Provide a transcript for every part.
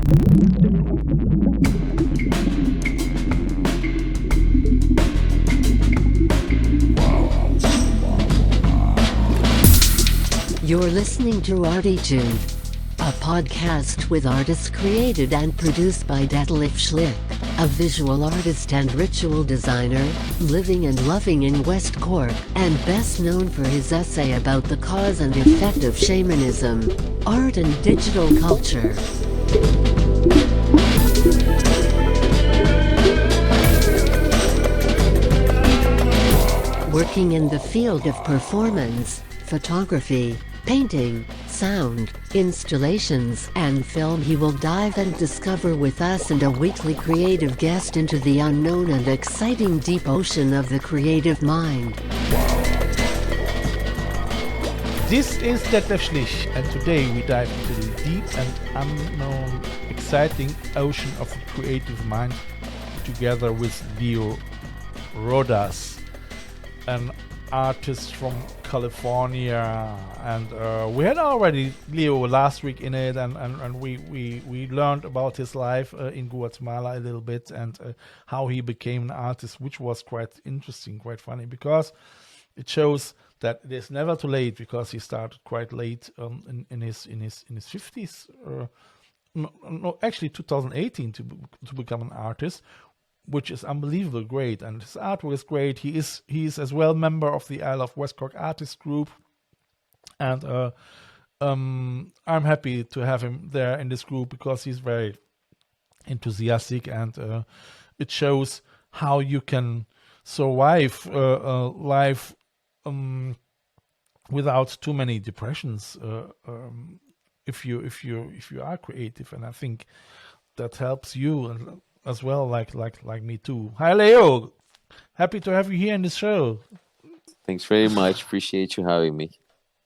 You're listening to ArTEEtude, a podcast with artists created and produced by Detlef Schlich, a visual artist and ritual designer, living and loving in West Cork, and best known for his essay about the cause and effect of shamanism, art and digital culture. Working in the field of performance, photography, painting, sound, installations, and film, he will dive and discover with us and a weekly creative guest into the unknown and exciting deep ocean of the creative mind. This is Detlef Schlich, and today we dive into the deep and unknown, exciting ocean of the creative mind together with Leo Rodas, an artist from California, and we had already Leo last week in it, and we learned about his life in Guatemala a little bit, and how he became an artist, which was quite interesting, quite funny, because it shows that it is never too late, because he started quite late in his 50s, no, actually 2018 to become an artist, which is unbelievably great, and his artwork is great. He is as well member of the Love West Cork Artists group, and I'm happy to have him there in this group because he's very enthusiastic, and it shows how you can survive life without too many depressions if you are creative, and I think that helps you as well, like me too. Hi, Leo. Happy to have you here in the show. Thanks very much. Appreciate you having me.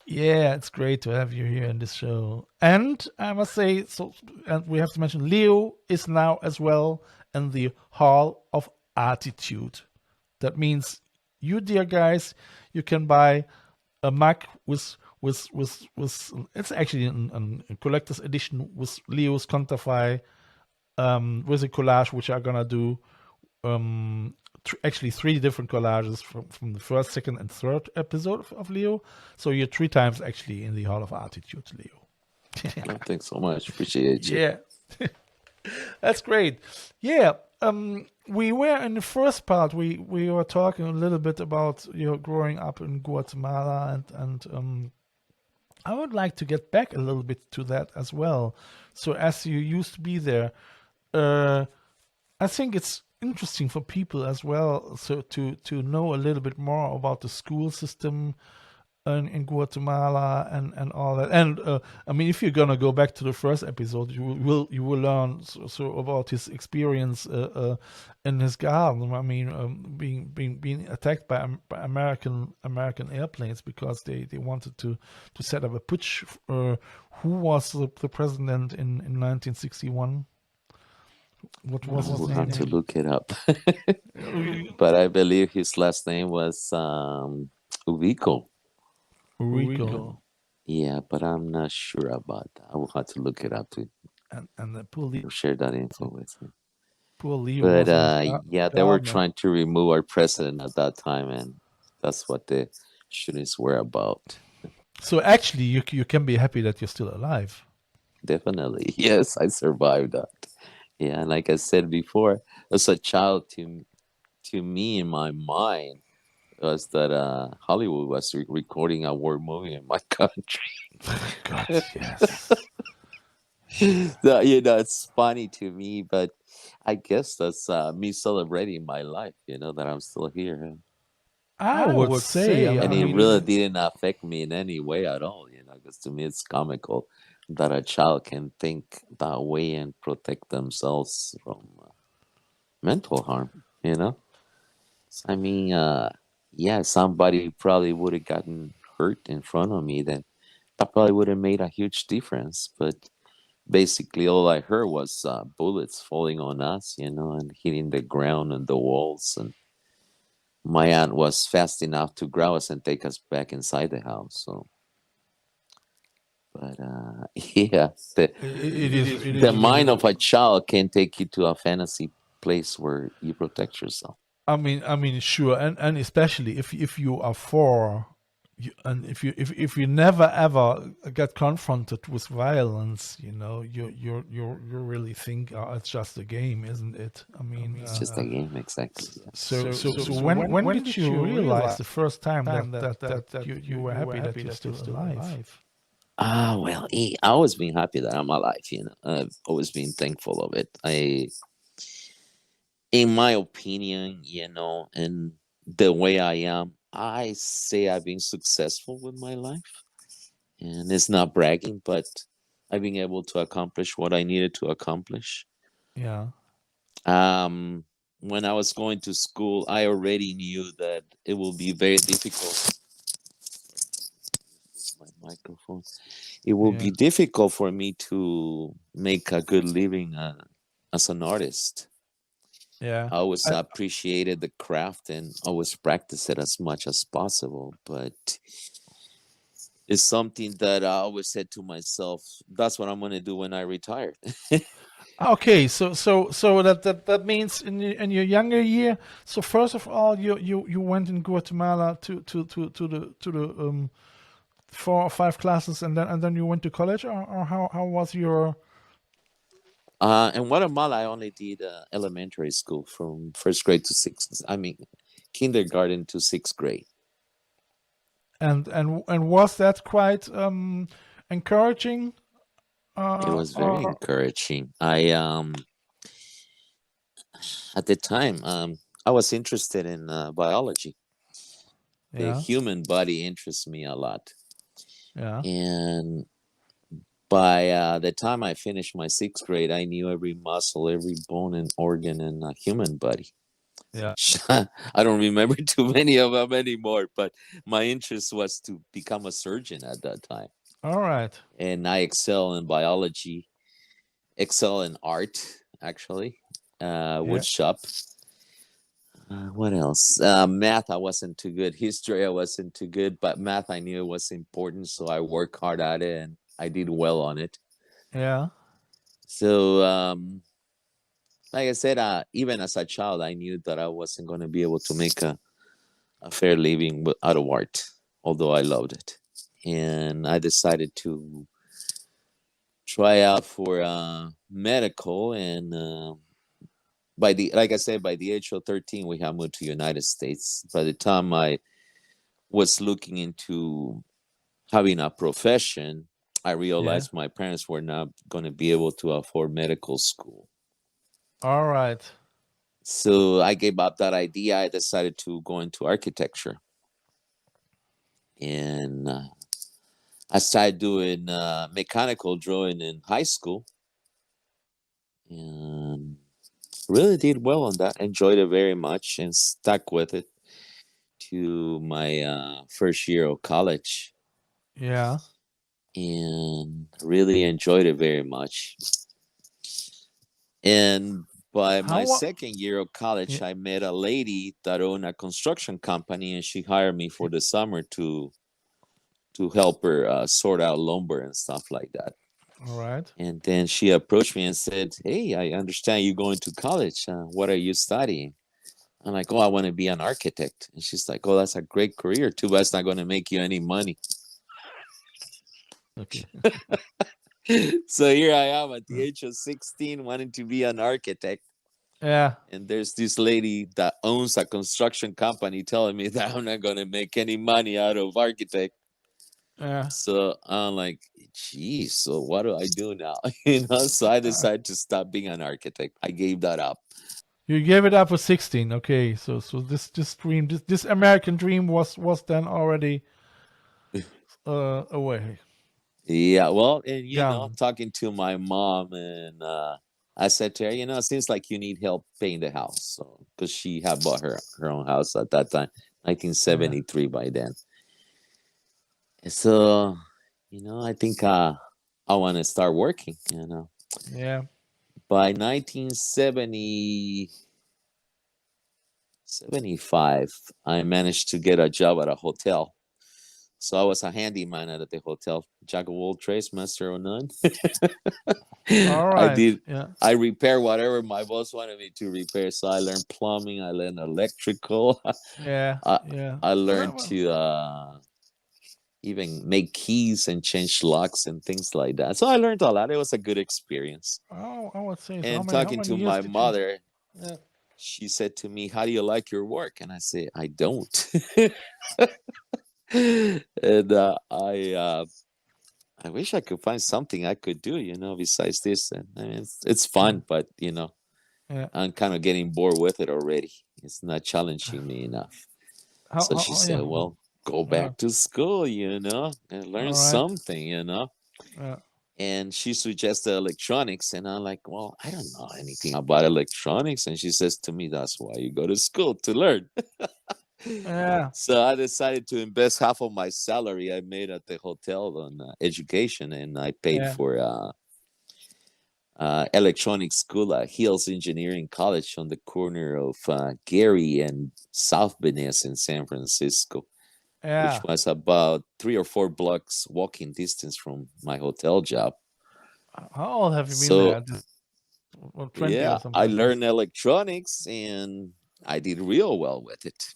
Yeah, it's great to have you here in this show. And I must say, and we have to mention, Leo is now as well in the Hall of ArTEEtude. That means you, dear guys, you can buy a mug with it's actually a collector's edition with Leo's Conterfei. With a collage, which I'm gonna do actually 3 different collages from the first, second, and third episode of Leo. So you're 3 times actually in the Hall of ArTEEtude, Leo. Oh, thanks so much. Appreciate you. Yeah, that's great. Yeah, we were in the first part. We were talking a little bit about growing up in Guatemala, and I would like to get back a little bit to that as well. So as you used to be there. I think it's interesting for people as well, so to know a little bit more about the school system in Guatemala and all that. And I mean, if you're gonna go back to the first episode, you will learn so about his experience in his garden. I mean, being attacked by American airplanes because they wanted to set up a putsch. Who was the president in 1961? What was his name? We'll have to look it up. But I believe his last name was Ubico. Yeah, but I'm not sure about that. I will have to look it up too. And the poor Leo share that info with me. Poor Leo. But yeah, they were trying to remove our president at that time, and that's what the shootings were about. So actually, you can be happy that you're still alive. Definitely, yes, I survived that. Yeah, and like I said before, as a child, to me in my mind was that Hollywood was recording a war movie in my country. God, yes. So, it's funny to me, but I guess that's me celebrating my life. That I'm still here. I would say, and it really didn't affect me in any way at all. Because to me it's comical that a child can think that way and protect themselves from mental harm, I mean, yeah, somebody probably would have gotten hurt in front of me, then that probably would have made a huge difference. But basically all I heard was bullets falling on us, and hitting the ground and the walls. And my aunt was fast enough to grab us and take us back inside the house. So But yeah, It the is mind really. of a child can take you to a fantasy place where you protect yourself. Sure, and especially if you are four, and if you never ever get confronted with violence, you really think, it's just a game, isn't it? It's just a game, exactly. Yeah. So when did you realize the first time that you were happy that you're still alive? Well, I always been happy that I'm alive. I've always been thankful of it. In my opinion, and the way I am, I say I've been successful with my life, and it's not bragging, but I've been able to accomplish what I needed to accomplish. Yeah, Um, when I was going to school, I already knew that it will be very difficult. My microphone. It will yeah. be difficult for me to make a good living as an artist. Yeah. I always appreciated the craft and always practice it as much as possible, but it's something that I always said to myself, that's what I'm going to do when I retire. Okay, so that means in your younger year. So first of all, you went in Guatemala to the 4 or 5 classes, and then you went to college, or how was your. In Guatemala, I only did elementary school from first grade to sixth. I mean, kindergarten to sixth grade. And was that quite encouraging? It was very Or encouraging. I At the time, I was interested in biology. The yeah, human body interests me a lot, yeah, and by the time I finished my sixth grade, I knew every muscle, every bone and organ in a human body. yeah. I don't remember too many of them anymore, but my interest was to become a surgeon at that time. All right. And I excel in biology, excel in art, actually, wood Yeah. shop. What else? Math, I wasn't too good. History, I wasn't too good, but math, I knew it was important, so I worked hard at it and I did well on it. Yeah. So, like I said, even as a child, I knew that I wasn't going to be able to make a fair living out of art, although I loved it. And I decided to try out for medical. And like I said, by the age of 13, we have moved to United States. By the time I was looking into having a profession, I Yeah. realized my parents were not going to be able to afford medical school. All right. So I gave up that idea. I decided to go into architecture. And I started doing mechanical drawing in high school. And really did well on that. Enjoyed it very much and stuck with it to my first year of college. Yeah. And really enjoyed it very much. And by my How? second year of college, Yeah. I met a lady that owned a construction company, and she hired me for the summer to help her sort out lumber and stuff like that. All right. And then she approached me and said, "Hey, I understand you're going to college. What are you studying?" I'm like, "Oh, I want to be an architect." And she's like, "Oh, that's a great career. Too bad it's not going to make you any money." Okay. So here I am at the age of 16 wanting to be an architect. Yeah. And there's this lady that owns a construction company telling me that I'm not going to make any money out of architect. Yeah. So I'm like, geez, so what do I do now? So I decided to stop being an architect. I gave that up. You gave it up at 16. Okay. So this dream, this American dream was then already away, Yeah, well, and gone. talking to my mom, and I said to her, it seems like you need help paying the house. So, because she had bought her own house at that time, Yeah. 1973 by then. So, I think I want to start working. Yeah. By 1975, I managed to get a job at a hotel. So I was a handyman at the hotel, jack of all trades, master of none. All I right. did. Yeah. I repair whatever my boss wanted me to repair. So I learned plumbing. I learned electrical. Yeah. I Yeah. I learned Well, to even make keys and change locks and things like that. So I learned a lot. It was a good experience. I would say so. And How talking many to years my did you? mother, Yeah. she said to me, "How do you like your work?" And I say, "I don't." And I wish I could find something I could do, besides this. And I mean, it's Yeah. fun, but Yeah. I'm kind of getting bored with it already. It's not challenging me enough. So she Yeah. said, "Well, go Yeah. back to school, and learn All right. something." Yeah. And she suggested electronics, and I'm like, "Well, I don't know anything about electronics." And she says to me, "That's why you go to school, to learn." Yeah. So I decided to invest half of my salary I made at the hotel on education, and I paid Yeah. for electronics school at Hills Engineering College on the corner of Gary and South Venice in San Francisco, which Yeah. was about 3 or 4 blocks walking distance from my hotel job. How old have you been So there? Well, 20 yeah, or I something. learned electronics and I did real well with it.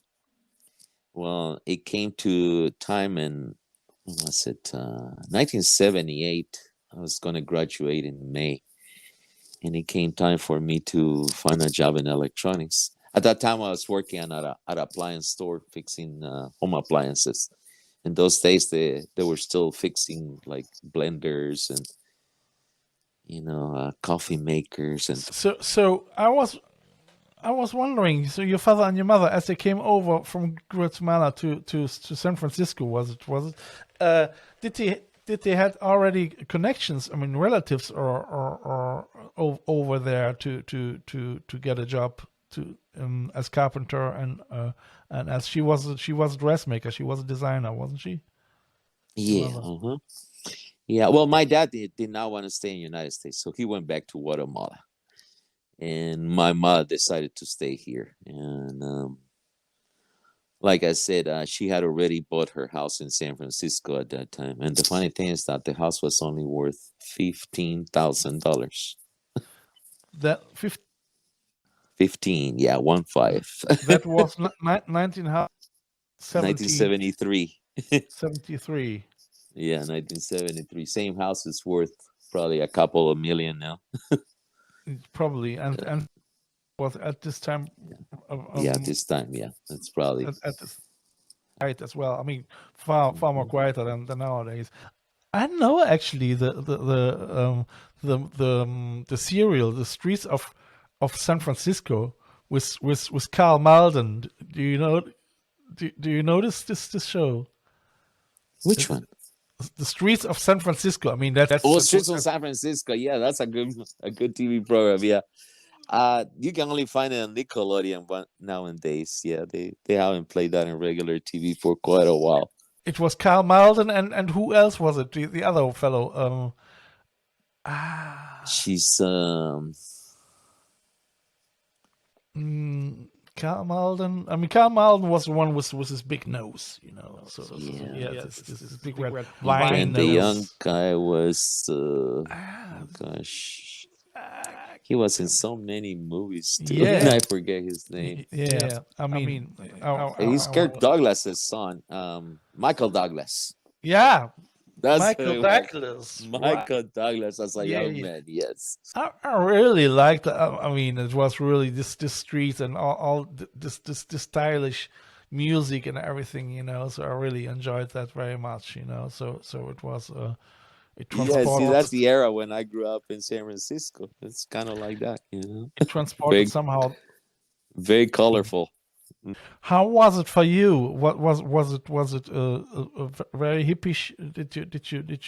Well, it came to time in, when was it, 1978. I was going to graduate in May, and it came time for me to find a job in electronics. At that time, I was working at an appliance store fixing home appliances. In those days, they were still fixing like blenders and coffee makers and So I was wondering. So your father and your mother, as they came over from Guatemala to San Francisco, was it? Did they had already connections? I mean, relatives or over there to get a job to as carpenter and as she was a dressmaker. She was a designer, wasn't she? Your yeah, mother. yeah. Well, my dad did not want to stay in the United States, so he went back to Guatemala, and my mother decided to stay here. And like I said, she had already bought her house in San Francisco at that time. And the funny thing is that the house was only worth $15,000. That 15, yeah, 1 5. that was 1973. 73. Yeah, 1973. Same house is worth probably a couple of million now. Probably and was at this time Yeah, this time, yeah, that's probably. at this height as well. I mean, far more quieter than nowadays. I know actually the serial, The Streets of San Francisco, with Carl Malden. Do you know? Do you notice this show? Which one? The Streets of San Francisco. I mean, that's Oh, Streets of San Francisco. Yeah, that's a good TV program. Yeah. You can only find it on Nickelodeon nowadays. Yeah, they haven't played that in regular TV for quite a while. It was Carl Malden and who else was it? The other fellow. She's Carl Malden. I mean, Carl Malden was the one with his big nose, yeah. This big red wine and nose. the young guy was gosh, he was in so many movies too. Yeah. I forget his name. Yeah, I mean, He's Kirk Douglas's son, Michael Douglas. Yeah, That's Michael Douglas. Michael Douglas as a young Yeah. man. Yes. I really liked. I mean, it was really this street and all this stylish music and everything, So I really enjoyed that very much, So it was. It transported. Yeah, see, that's the era when I grew up in San Francisco. It's kind of like that, It transported somehow. Very colorful. How was it for you? What was it a very hippie? Did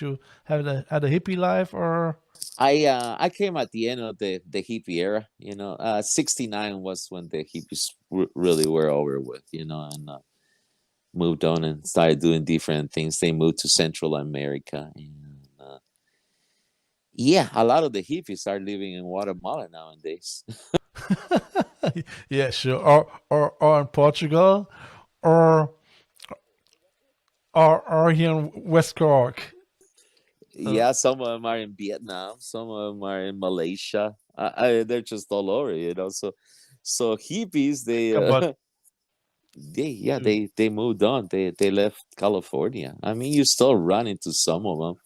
you had a hippie life or? I came at the end of the hippie era. 69 was when the hippies really were over with. And moved on and started doing different things. They moved to Central America, and yeah, a lot of the hippies are living in Guatemala nowadays. Yeah, sure. Or in Portugal, or are here in West Cork. Yeah, some of them are in Vietnam, some of them are in Malaysia. They're just all over, So hippies, But they moved on. They left California. I mean, you still run into some of them.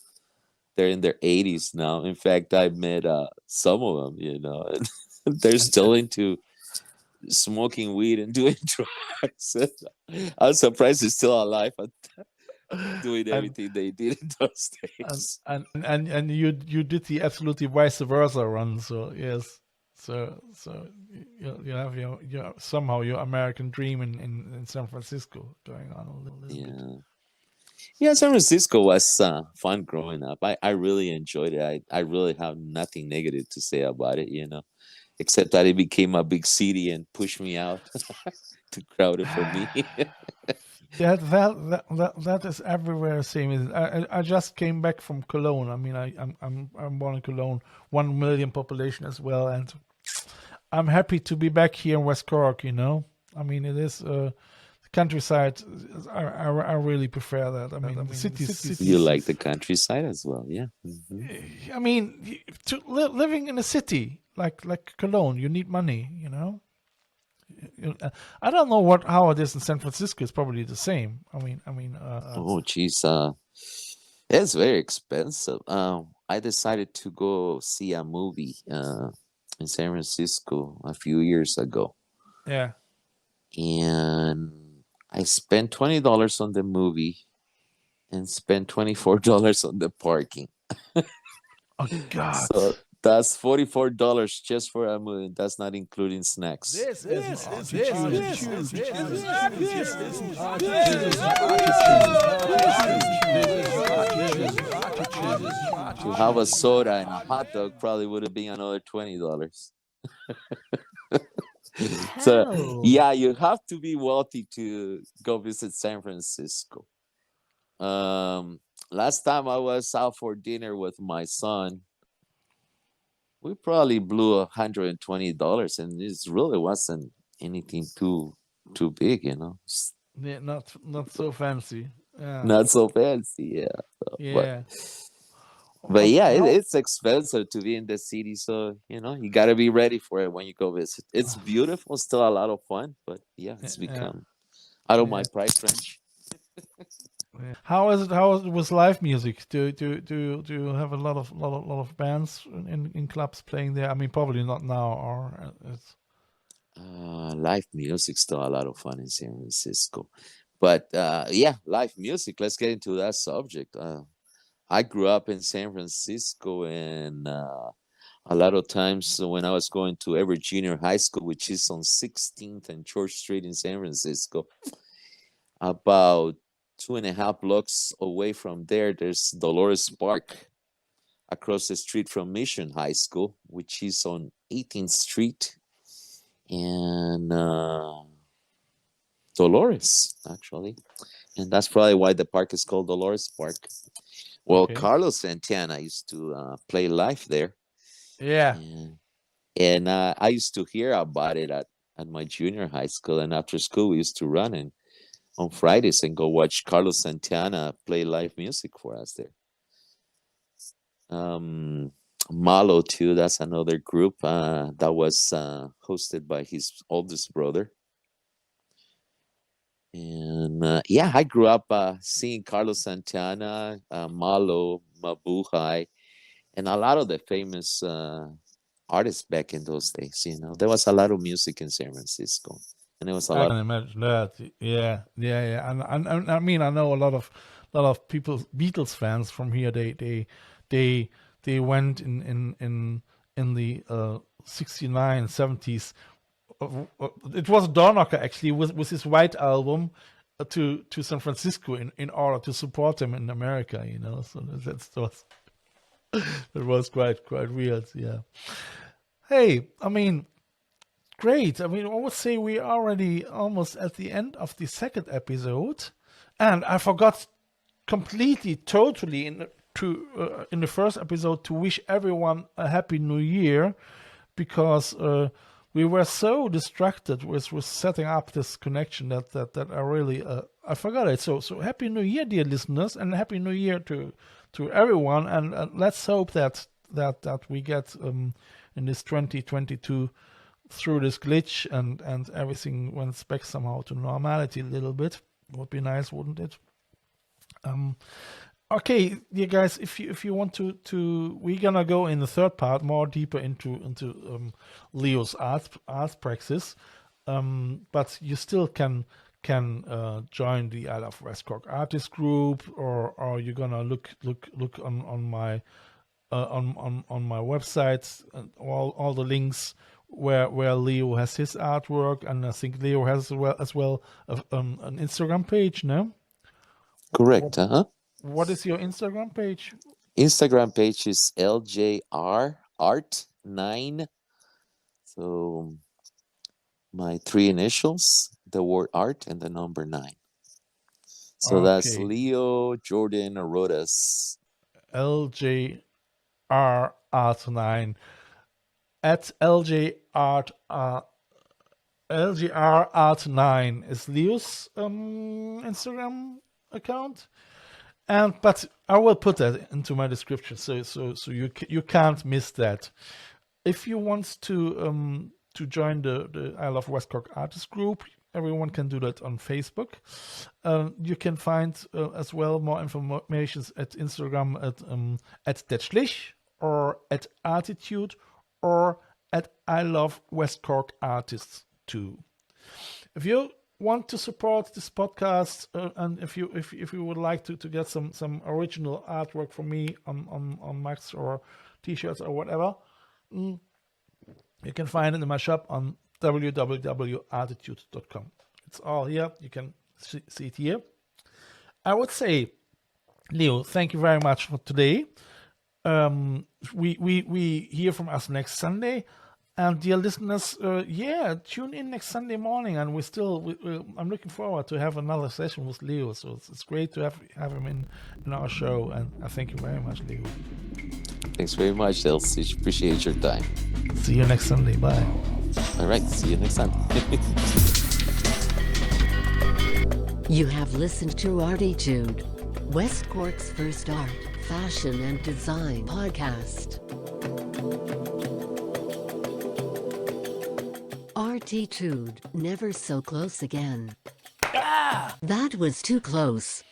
They're in their 80s now. In fact, I met some of them. And they're still into smoking weed and doing drugs. I'm surprised they're still alive and doing everything they did in those days. And you did the absolutely vice versa run. So yes, so you have your somehow your American dream in San Francisco going on a little bit. Yeah, San Francisco was fun growing up. I really enjoyed it. I really have nothing negative to say about it, except that it became a big city and pushed me out. Too crowded for me. That is everywhere. Same. I just came back from Cologne. I mean, I'm born in Cologne, 1 million population as well, and I'm happy to be back here in West Cork. I mean, it is the countryside. I really prefer that. I mean, the cities. You like the countryside as well, yeah. Mm-hmm. I mean, living in a city like Cologne, you need money. I don't know how it is in San Francisco. It's probably the same. Oh, geez, it's very expensive. I decided to go see a movie in San Francisco a few years ago. Yeah, and I spent $20 on the movie and spent $24 on the parking. Oh God! So that's $44 just for a movie. That's not including snacks. This is ArTEEtude. To have a soda and a hot dog probably would have been another $20. So yeah, you have to be wealthy to go visit San Francisco. Last time I was out for dinner with my son, we probably blew $120, and it really wasn't anything too big, Yeah, not so fancy. Yeah. Not so fancy, yeah. Yeah. But yeah, it's expensive to be in the city, so you got to be ready for it when you go visit. It's beautiful, still a lot of fun, but yeah, it's become out of my price range. How is it with live music? Do you have a lot of bands in clubs playing there? I mean, probably not now, or it's live music still a lot of fun in San Francisco, but yeah, live music. Let's get into that subject. I grew up in San Francisco, and a lot of times when I was going to Everett Junior High School, which is on 16th and Church Street in San Francisco, about 2.5 blocks away from there, there's Dolores Park across the street from Mission High School, which is on 18th Street and Dolores, actually. And that's probably why the park is called Dolores Park. Well, okay. Carlos Santana used to play live there. Yeah. And I used to hear about it at my junior high school. And after school, we used to run on Fridays and go watch Carlos Santana play live music for us there. Malo, too, that's another group that was hosted by his oldest brother. And yeah, I grew up seeing Carlos Santana, Malo, Mabuhay, and a lot of the famous artists back in those days. There was a lot of music in San Francisco, and it was a lot. I can imagine that. Yeah. And I mean, I know a lot of people, Beatles fans from here. They went in the 69, 70s. It was Dornocker actually with his White Album to San Francisco in order to support them in America, So that was quite weird, yeah. Hey, I mean, great. I mean, I would say we're already almost at the end of the second episode, and I forgot completely, totally in the first episode to wish everyone a happy New Year, because we were so distracted with setting up this connection that I really I forgot it. So Happy New Year, dear listeners, and Happy New Year to everyone. And let's hope that we get in this 2022 through this glitch and everything went back somehow to normality a little bit. Would be nice, wouldn't it? Okay, you guys, if you want to we're gonna go in the third part more deeper into Leo's art praxis, but you still can join the I Love West Cork Artists group, or you're gonna look on my website and all the links where Leo has his artwork, and I think Leo has as well an Instagram page, no? Correct, What is your Instagram page? Instagram page is LJR Art 9. So my 3 initials, the word art and the number 9. So that's Okay. Leo Jordan Rodas. LJR Art 9 at LJR Art 9 is Leo's Instagram account. But I will put that into my description, so you can't miss that. If you want to join the I Love West Cork Artists group, everyone can do that on Facebook. You can find as well more information at Instagram at Detlef Schlich, or at ArTEEtude, or at I Love West Cork Artists too. If you want to support this podcast, and if you would like to get some original artwork from me on Max or t-shirts or whatever, you can find it in my shop on www.arteetude.com. It's all here. You can see it here. I would say, Leo, thank you very much for today. We hear from us next Sunday. And dear listeners, tune in next Sunday morning, and I'm looking forward to have another session with Leo. So it's great to have him in our show, and I thank you very much, Leo. Thanks very much, Elsie. Appreciate your time. See you next Sunday. Bye. All right, see you next time. You have listened to ArTEEtude, West Cork's first art, fashion, and design podcast. ArTEEtude, never so close again. That was too close.